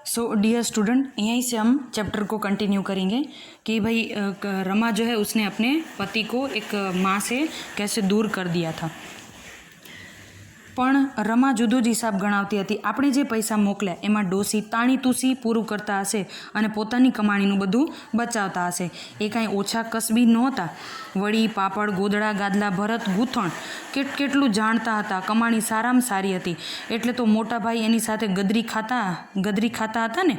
So dear student, यहीं से हम चैप्टर को कंटिन्यू करेंगे कि भाई रमा जो है उसने अपने पति को एक माँ से कैसे दूर कर दिया था। પણ રમા જુદો જ હિસાબ ગણાવતી હતી। આપણે જે પૈસા મોકલ્યા એમાં ડોસી તાણી તૂસી પૂરું કરતા હશે અને પોતાની કમાણીનું બધું બચાવતા હશે। એ કાંઈ ઓછા કસબી નહોતા। વળી પાપડ ગોદડા ગાદલા ભરત ગૂંથણ કેટલું જાણતા હતા। કમાણી સારામાં સારી હતી એટલે તો મોટા ભાઈ એની સાથે ગદરી ખાતા હતા ને।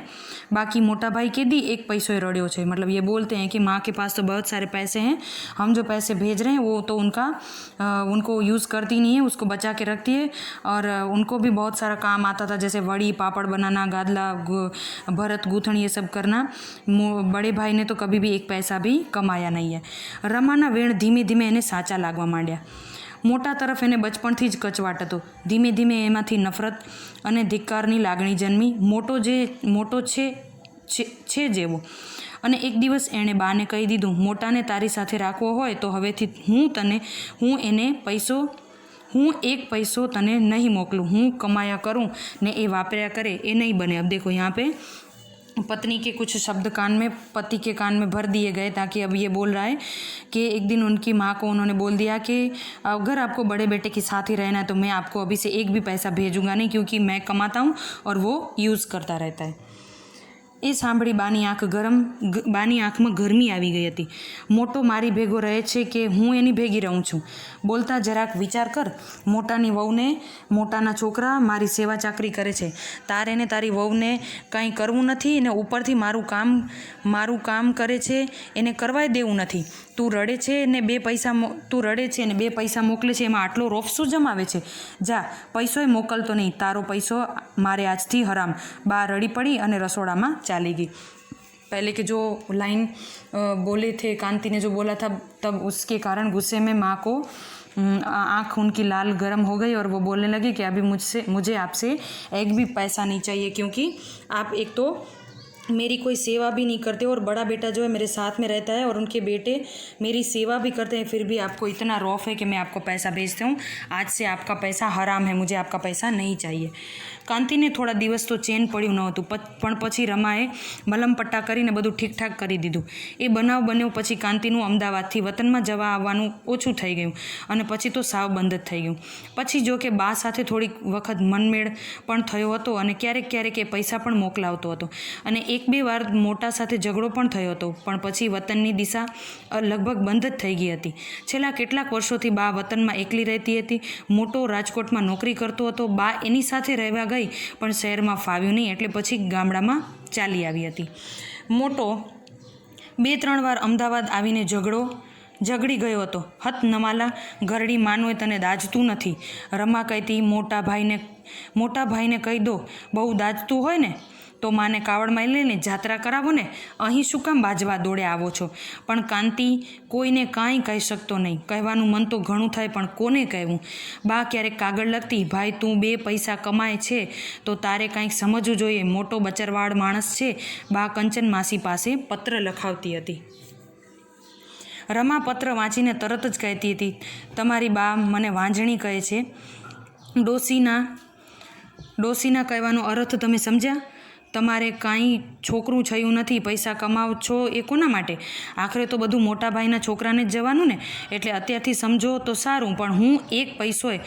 बाकी मोटा भाई के दी एक पैसों रड़ियो है। मतलब ये बोलते हैं कि माँ के पास तो बहुत सारे पैसे हैं, हम जो पैसे भेज रहे हैं वो तो उनको यूज़ करती नहीं है, उसको बचा के रखती है। और उनको भी बहुत सारा काम आता था, जैसे वड़ी पापड़ बनाना, गादला भरत गूंथण ये सब करना। बड़े भाई ने तो कभी भी एक पैसा भी कमाया नहीं है। रमाना वेण धीमे धीमे एने साचा लागवा मांड्या। मोटा तरफ एने बचपणथी ज कचवाट हतो। धीमे धीमे एमांथी नफरत अने धिक्कारनी लागणी जन्मी। मोटो छे जेवो। अने एक दिवस एणे बाने कही दीधुं, मोटाने तारी साथे राखवो होय तो हवेथी हूँ एक पैसो तने नहीं मोकलूँ, हूँ कमाया करूँ ने ए वापर्या करे, ए नहीं बने। अब देखो यहाँ पे पत्नी के कुछ शब्द कान में पति के कान में भर दिए गए, ताकि अब ये बोल रहा है कि एक दिन उनकी माँ को उन्होंने बोल दिया कि अगर आपको बड़े बेटे के साथ ही रहना है तो मैं आपको अभी से एक भी पैसा भेजूंगा नहीं, क्योंकि मैं कमाता हूँ और वो यूज़ करता रहता है। એ સાંભળી બાની આંખમાં ગરમી આવી ગઈ હતી। મોટો મારી ભેગો રહે છે કે હું એની ભેગી રહું છું? બોલતા જરાક વિચાર કર। મોટાની વહુને મોટાના છોકરા મારી સેવા ચાકરી કરે છે, તારે ને તારી વહુને કાંઈ કરવું નથી ને ઉપરથી મારું કામ કરે છે, એને કરવાય દેવું નથી। તું રડે છે ને બે પૈસા મોકલે છે, એમાં આટલો રોફ શું જમાવે છે? જા, પૈસોય મોકલતો નહીં, તારો પૈસો મારે આજથી હરામ। બા રડી पड़ी અને રસોડામાં चाली गई। पहले के जो लाइन बोले थे कांति ने जो बोला था, तब उसके कारण गुस्से में माँ को आँख उनकी लाल गर्म हो गई और वो बोलने लगी कि अभी मुझे आपसे एक भी पैसा नहीं चाहिए, क्योंकि आप एक तो मेरी कोई सेवा भी नहीं करते और बड़ा बेटा जो है मेरे साथ में रहता है और उनके बेटे मेरी सेवा भी करते हैं, फिर भी आपको इतना रौफ है कि मैं आपको पैसा भेजता हूँ। आज से आपका पैसा हराम है, मुझे आपका पैसा नहीं चाहिए। कांतिने थोड़ा दिवस तो चेन पड्યું નહોતું, પણ પછી રમાએ મલમ પટ્ટા કરીને બધું ઠીકઠાક કરી દીધું। એ બનાવ બન્યો પછી કાંતિનું અમદાવાદથી વતનમાં જવા આવવાનું ઓછું થઈ ગયું અને પછી તો સાવ બંધ જ થઈ ગયું। પછી જો કે બા સાથે થોડીક વખત મનમેળ પણ થયો હતો અને ક્યારેક એ પૈસા પણ મોકલાવતો હતો અને એક બે વાર મોટા સાથે ઝઘડો પણ થયો હતો, પણ પછી વતનની દિશા લગભગ બંધ જ થઈ ગઈ હતી। છેલ્લા કેટલાક વર્ષોથી બા વતનમાં એકલી રહેતી હતી। મોટો રાજકોટમાં નોકરી કરતો હતો, બા એની સાથે રહેવા ગઈ પણ શહેરમાં ફાવ્યું નહીં, એટલે પછી ગામડામાં ચાલી આવી હતી। મોટો 2-3 વાર અમદાવાદ આવીને ઝઘડી ગયો હતો। હત નમાલા ઘરડી માનવે તને દાજતું નથી। રમા કહેતી, મોટા ભાઈને કહી દો, બહુ દાજતું હોય ને તો માને કાવડમાં લઈને જાત્રા કરાવો ને, અહીં શું કામ બાજવા દોડે આવો છો? પણ કાંતિ કોઈને કાંઈ કહી શકતો નહીં। કહેવાનું મન તો ઘણું થાય, પણ કોને કહેવું? બા ક્યારેક કાગળ લખતી, ભાઈ તું 2 પૈસા કમાય છે તો તારે કાંઈક સમજવું જોઈએ, મોટો બચરવાડ માણસ છે। બા કંચન માસી પાસે પત્ર લખાવતી હતી। રમા પત્ર વાંચીને તરત જ કહેતી હતી, તમારી બા મને વાંજણી કહે છે। ડોસીના કહેવાનો અર્થ તમે સમજ્યા? તમારે કાંઈ છોકરું છયું નથી, પૈસા કમાવો છો એ કોના માટે? આખરે તો બધું મોટા ભાઈના છોકરાને જ જવાનું ને, એટલે અત્યારથી સમજો તો સારું, પણ હું એક પૈસોય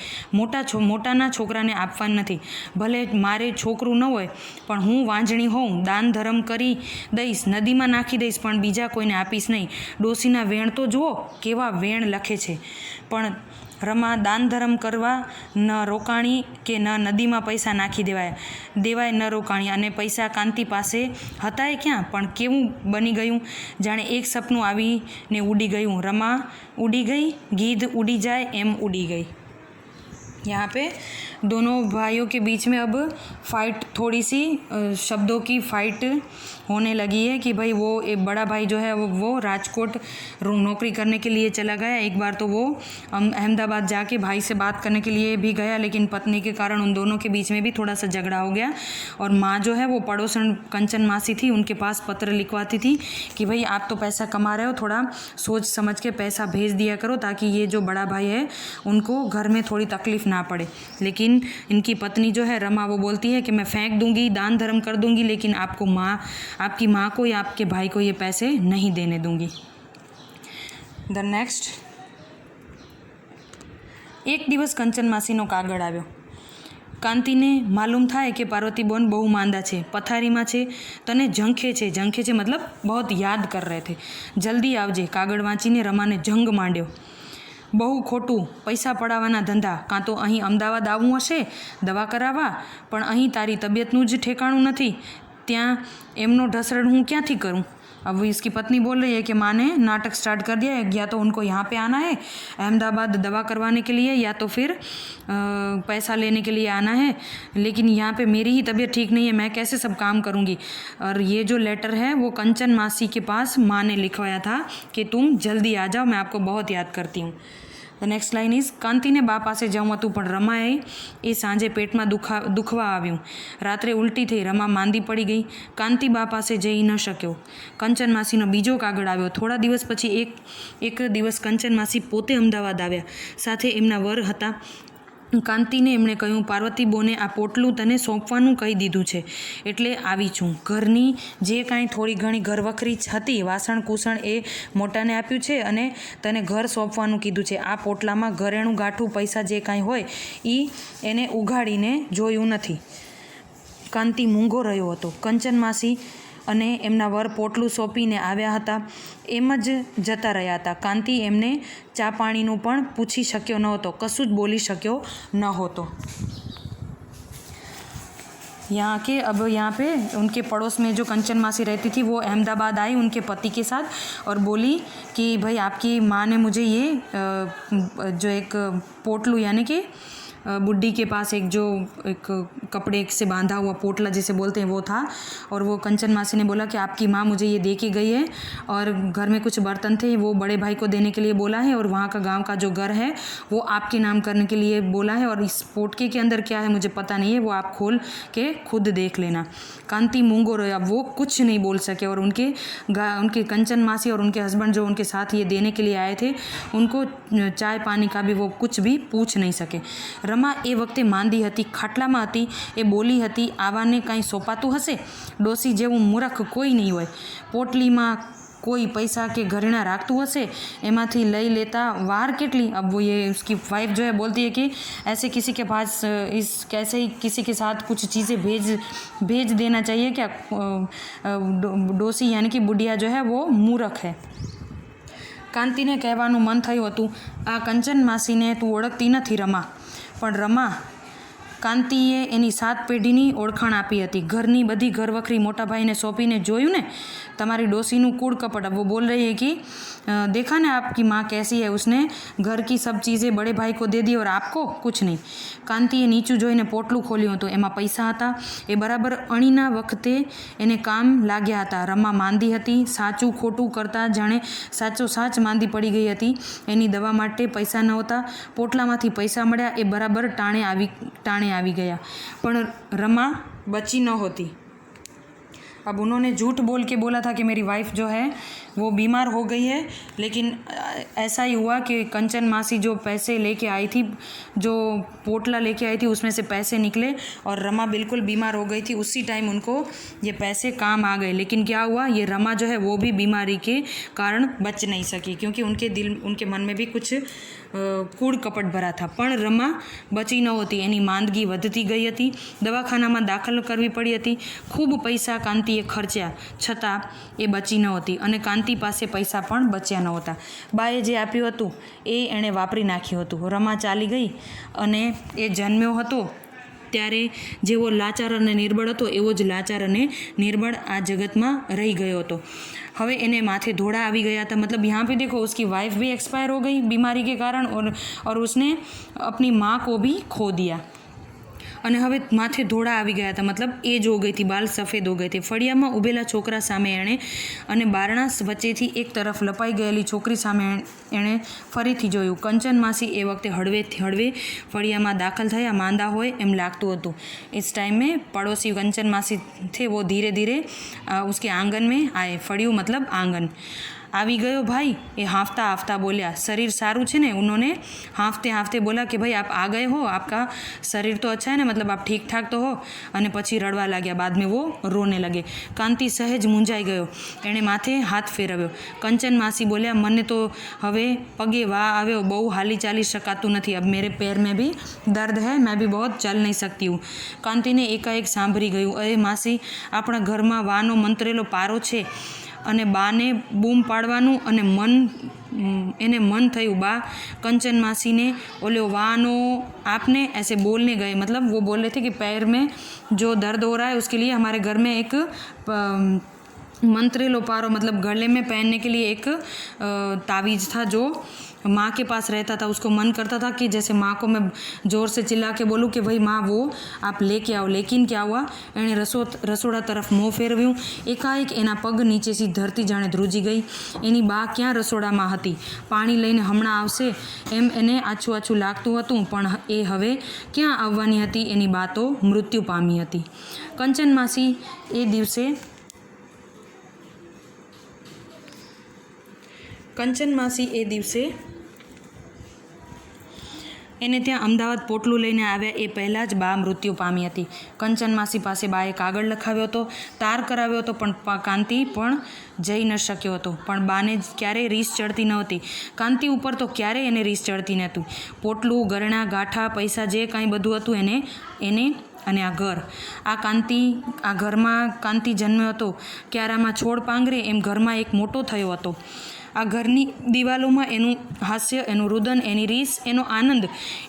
મોટાના છોકરાને આપવાનું નથી। ભલે મારે છોકરું ન હોય પણ હું વાંજણી હોઉં, દાન ધર્મ કરી દઈશ, નદીમાં નાખી દઈશ, પણ બીજા કોઈને આપીશ નહીં। ડોસીના વેણ તો જુઓ કેવા વેણ લખે છે। પણ રમા દાન ધર્મ કરવા ન રોકાણી કે ન નદીમાં પૈસા નાખી દેવાય ન રોકાણી, અને પૈસા કાંતિ પાસે હતાય ક્યાં? પણ કેવું બની ગયું, જાણે એક સપનું આવીને ઉડી ગયું। रमा उड़ी गई, गीध उड़ी जाए एम उड़ी गई। यहाँ पे दोनों भाइयों के बीच में अब फाइट, थोड़ी सी शब्दों की फाइट होने लगी है कि भाई वो एक बड़ा भाई जो है वो राजकोट नौकरी करने के लिए चला गया। एक बार तो वो अहमदाबाद जाके भाई से बात करने के लिए भी गया, लेकिन पत्नी के कारण उन दोनों के बीच में भी थोड़ा सा झगड़ा हो गया। और माँ जो है वो पड़ोसन कंचन मासी थी, उनके पास पत्र लिखवाती थी कि भाई आप तो पैसा कमा रहे हो, थोड़ा सोच समझ के पैसा भेज दिया करो, ताकि ये जो बड़ा भाई है उनको घर में थोड़ी तकलीफ़ ना ना पड़े। लेकिन इनकी पत्नी जो है रमा, वो बोलती है कि मैं फेंक दूंगी, दान धर्म कर दूंगी, लेकिन आपकी माँ को या आपके भाई को ये पैसे नहीं देने दूंगी। द नेक्स्ट, एक दिवस कंचन मासीनो कागड़ आव्यो। कांतीने मालूम थाय कि पार्वतीबेन बहु मांदा छे, पथारीमां छे, तने झंखे छे मतलब बहुत याद कर रहे थे, जल्दी आवजे। कागड़ वांचीने रमाने जंग मांड्यो। बहु खोटું, પૈસા પડાવવાના ધંધા, કાં તો અહીં અમદાવાદ આવવું હશે દવા કરાવવા, પણ અહીં તારી તબિયતનું જ ઠેકાણું નથી, ત્યાં એમનો ઢસરડ હું ક્યાંથી કરું। अब इसकी पत्नी बोल रही है कि माँ ने नाटक स्टार्ट कर दिया है, या तो उनको यहाँ पे आना है अहमदाबाद दवा करवाने के लिए, या तो फिर पैसा लेने के लिए आना है, लेकिन यहाँ पे मेरी ही तबीयत ठीक नहीं है, मैं कैसे सब काम करूँगी। और ये जो लेटर है वो कंचन मासी के पास माँ ने लिखवाया था कि तुम जल्दी आ जाओ, मैं आपको बहुत याद करती हूँ। द नेक्स्ट लाइन इज, कांतीने बा पासे जवुं हतुं पण रमाए ए सांजे पेटमां दुखवा आव्युं। रात्रे उल्टी थई, रमा मांदी पड़ी गई। कांती बा पासे जई न शक्यो। कंचन मासीनो बीजो कागड़ आव्यो। थोड़ा दिवस पछी एक दिवस कंचन मासी पोते अमदावाद आव्या, साथे एमना वर हता। कांतीने एमणे कह्युं, पार्वतीबोने आ पोटલું તને સોંપવાનું કહી દીધું છે, એટલે આવી છું। ઘરની જે કાંઈ થોડી ઘણી ઘરવખરી હતી, વાસણ કૂસણ એ મોટાને આપ્યું છે અને તને ઘર સોંપવાનું કીધું છે। આ પોટલામાં ઘરેણું ગાંઠું પૈસા જે કાંઈ હોય એ એને ઉઘાડીને જોયું નથી। કાંતી મૂંગો રહ્યો હતો। કંચન માસી અને એમના વર પોટલું સોંપીને આવ્યા હતા, એમ જ જતા રહ્યા હતા। કાંતી એમને ચા પાણીનું પણ પૂછી શક્યો નહોતો, કશું જ બોલી શક્યો નહોતો। यहाँ पे उनके पड़ोस में जो कंचन मासी रहती थी वो अहमदाबाद आई उनके पति के साथ और बोली कि भाई आपकी माँ ने मुझे ये जो एक पोटलू यानी कि बुड्ढी के पास एक कपड़े से बांधा हुआ पोटला जिसे बोलते हैं वो था, और वो कंचन मासी ने बोला कि आपकी माँ मुझे ये दे के गई है, और घर में कुछ बर्तन थे वो बड़े भाई को देने के लिए बोला है, और वहाँ का गांव का जो घर है वो आपके नाम करने के लिए बोला है, और इस पोटके के अंदर क्या है मुझे पता नहीं है, वो आप खोल के खुद देख लेना। कांती मूंगो रहा, वो कुछ नहीं बोल सके, और उनके कंचन मासी और उनके हस्बैंड जो उनके साथ ये देने के लिए आए थे उनको चाय पानी का भी वो कुछ भी पूछ नहीं सके। रमा ए वखते मांदी हती, खाटलामां हती, ए बोली हती, आवाने कांई सोंपातुं हशे, डोसी जेवुं मूर्ख कोई नहीं होय, पोटलीमां कोई पैसा के घरेणा राखतुं हशे, एमांथी लई लेता वार केटली। अब वो ये उसकी वाइफ जो है बोलती है कि ऐसे किसी के पास कैसे ही किसी के साथ कुछ चीज़ें भेज देना चाहिए क्या, डोसी यानी कि बुढ़िया जो है वो मूर्ख है। कांतीने कहेवानुं मन थयुं हतुं, आ कंचन मासीने तू ओळखती नथी रमा, पण रमा कांतीए एनी 7 પેઢીની ઓળખાણ આપી હતી। ઘરની બધી ઘરવખરી મોટા ભાઈને સોંપીને જોયું ને, તમારી ડોસીનું કૂળ કપટ। अब वो बोल रही है कि देखा ना आपकी माँ कैसी है, उसने घर की सब चीज़ें बड़े भाई को दे दी और आपको कुछ नहीं। कांतीए नीचું જોઈને પોટલું ખોલ્યું હતું, એમાં પૈસા હતા, એ બરાબર અણીના વખતે એને કામ लाग्या હતા। रमा માંદી હતી, સાચું ખોટું કરતા જાણે સાચો સાચ માંદી પડી ગઈ હતી। એની દવા માટે પૈસા નહોતા, પોટલામાંથી પૈસા મળ્યા એ બરાબર टाणे આવી गया, पर रमा बची न होती। अब उन्होंने झूठ बोल के बोला था कि मेरी वाइफ जो है वो बीमार हो गई है, लेकिन ऐसा ही हुआ कि कंचन मासी जो पैसे लेके आई थी, जो पोटला लेके आई थी उसमें से पैसे निकले और रमा बिल्कुल बीमार हो गई थी। उसी टाइम उनको ये पैसे काम आ गए, लेकिन क्या हुआ, ये रमा जो है वो भी बीमारी के कारण बच नहीं सकी, क्योंकि उनके मन में भी कुछ कूड़ कपट भरा था। पण रमा बची नहोती, एनी માંદગી વધતી ગઈ હતી, દવાખાનામાં દાખલ કરવી પડી હતી। ખૂબ પૈસા કાંતીએ ખર્ચ્યા, છતાં એ બચી નહોતી, અને કાંતી પાસે પૈસા પણ બચ્યા નહોતા। બાએ જે આપ્યું હતું એ એણે વાપરી નાખ્યું હતું। रमा ચાલી ગઈ અને એ જન્મ્યો હતો ત્યારે જેવો લાચાર અને નિર્બળ હતો એવો જ લાચાર અને નિર્બળ આ જગતમાં રહી ગયો હતો। हवे एने माथे धोड़ा आवी गया था, मतलब यहाँ पे देखो उसकी वाइफ भी एक्सपायर हो गई बीमारी के कारण, और उसने अपनी माँ को भी खो दिया। અને હવે માથે ધોળા આવી ગયા હતા, મતલબ એજ હો ગઈ હતી, બાલ સફેદ હો ગઈ હતી। ફળિયામાં ઊભેલા છોકરા સામે એણે અને બારણા વચ્ચેથી એક તરફ લપાઈ ગયેલી છોકરી સામે એણે ફરીથી જોયું। કંચન માસી એ વખતે હળવે ફળિયામાં દાખલ થયા, માંદા હોય એમ લાગતું હતું। इस टाइम में पड़ोसी कंचन मासी थे, वो धीरे धीरे उसके आंगन में आए। फड़िયું मतलब आंगन। આવી ગયો ભાઈ, એ હાંફતા હાંફતા બોલ્યા. शरीर सारू है ने, उन्होंने हांफते हांफते बोला कि भाई आप आ गए हो, आपका शरीर तो अच्छा है ना, मतलब आप ठीक ठाक तो हो. અને પછી રડવા લાગ્યા. बाद में वो रोने लगे. કાંતિ સહેજ મૂંઝાઈ ગયો. એણે માથે હાથ ફેરવ્યો. કંચન માસી બોલ્યા, મને તો હવે પગે વા આવ્યો, બહુ હાલી ચાલી શકાતું નથી. अब मेरे पैर में भी दर्द है, मैं भी बहुत चल नहीं सकती हूँ. કાંતિને એકાએક સાંભળી ગયું, અરે માસી, આપણા ઘરમાં વાનો મંત્રેલો પારો છે. અને બાને બૂમ પાડવાનું અને એને મન થયું. बा कंचन मासी ने बोले वानो आपने ऐसे बोलने गए, मतलब वो बोल रहे थे कि पैर में जो दर्द हो रहा है उसके लिए हमारे घर में एक मंत्रेलो पारो, मतलब गले में पहनने के लिए एक तावीज़ था जो माँ के पास रहता था. उसको मन करता था कि जैसे माँ को मैं ज़ोर से चिल्ला के बोलूँ कि भाई माँ वो आप लेके आओ. लेकिन क्या हुआ, એણે રસોડા તરફ મોં ફેરવ્યું. એકાએક એના પગ નીચેથી ધરતી જાણે ધ્રુજી ગઈ. એની બા ક્યાં રસોડામાં હતી. પાણી લઈને હમણાં આવશે એમ એને આછું આછું લાગતું હતું, પણ એ હવે ક્યાં આવવાની હતી. એની બા તો મૃત્યુ પામી હતી. કંચન માસી એ દિવસે એને ત્યાં અમદાવાદ પોટલું લઈને આવ્યા એ પહેલાં જ બા મૃત્યુ પામી હતી. કંચન માસી પાસે બાએ કાગળ લખાવ્યો હતો, તાર કરાવ્યો હતો, પણ કાંતિ પણ જઈ ન શક્યો હતો. પણ બાને ક્યારેય રીસ ચડતી નહોતી. કાંતિ ઉપર તો ક્યારેય એને રીસ ચડતી નહોતી. પોટલું, ગરણા, ગાંઠા, પૈસા જે કાંઈ બધું હતું એને અને આ ઘર, આ ઘરમાં કાંતિ જન્મ્યો હતો. ક્યારામાં છોડ પાંગરે એમ ઘરમાં એક મોટો થયો હતો. આ ઘરની દિવાલોમાં એનું હાસ્ય, એનું રુદન, એની રીસ, એનો આનંદ,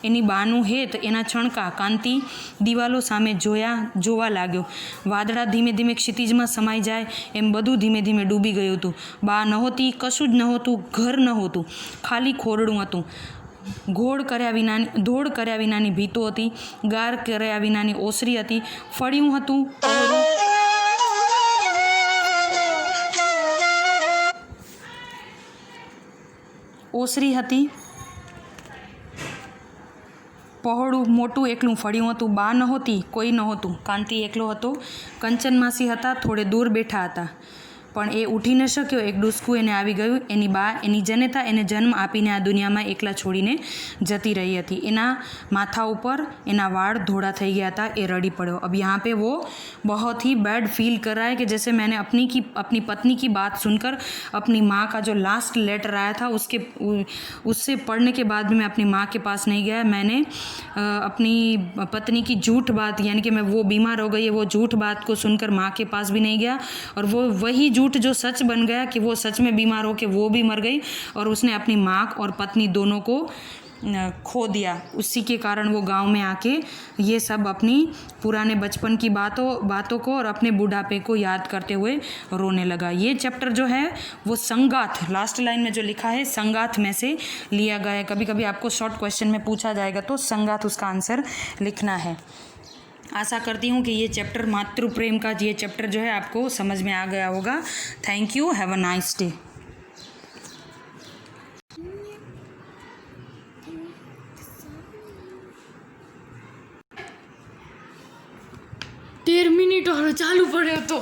એની બાનું હેત, એના છણકા. કાંતિ દિવાલો સામે જોવા લાગ્યો. વાદળા ધીમે ધીમે ક્ષિતિજમાં સમાઈ જાય એમ બધું ધીમે ધીમે ડૂબી ગયું હતું. બા નહોતી, કશું જ નહોતું, ઘર નહોતું, ખાલી ખોરડું હતું. ધોળ કર્યા વિનાની ભીતો હતી, ગાર કર્યા વિનાની ઓસરી હતી, ફળિયું હતું, ઓસરી હતી, પહોળું મોટું એકલું ફળિયું હતું. બા નહોતી, કોઈ નહોતું, કાંતિ એકલો હતો. કંચન માસી હતા, થોડે દૂર બેઠા હતા, પણ એ ઉઠી ન શક્યો. એક ડૂસકું એને આવી ગયું. એની બા, એની જનેતા એને જન્મ આપીને આ દુનિયામાં એકલા છોડીને જતી રહી હતી. એના માથા ઉપર એના વાળ ધોળા થઈ ગયા હતા. એ रड़ी पड़ो. अब यहाँ पे वो बहुत ही बैड फील कर रहा है कि जैसे मैंने अपनी पत्नी की बात सुनकर अपनी माँ का जो लास्ट लेटर आया था उससे पढ़ने के बाद भी मैं अपनी माँ के पास नहीं गया. मैंने अपनी पत्नी की झूठ बात, यानी कि मैं वो बीमार हो गई है, वो झूठ बात को सुनकर माँ के पास भी नहीं गया. और वो वही झूठ जो सच बन गया कि वो सच में बीमार हो के वो भी मर गई और उसने अपनी माँ और पत्नी दोनों को खो दिया. उसी के कारण वो गांव में आके ये सब अपनी पुराने बचपन की बातों को और अपने बुढ़ापे को याद करते हुए रोने लगा. ये चैप्टर जो है वो संगाथ, लास्ट लाइन में जो लिखा है संगाथ में से लिया गया है. कभी कभी आपको शॉर्ट क्वेश्चन में पूछा जाएगा तो संगाथ उसका आंसर लिखना है. आशा करती हूँ कि ये चैप्टर मातृ प्रेम का ये चैप्टर जो है आपको समझ में आ गया होगा. Thank you. Have a nice day. तेर मिनिट और चालू पड़े तो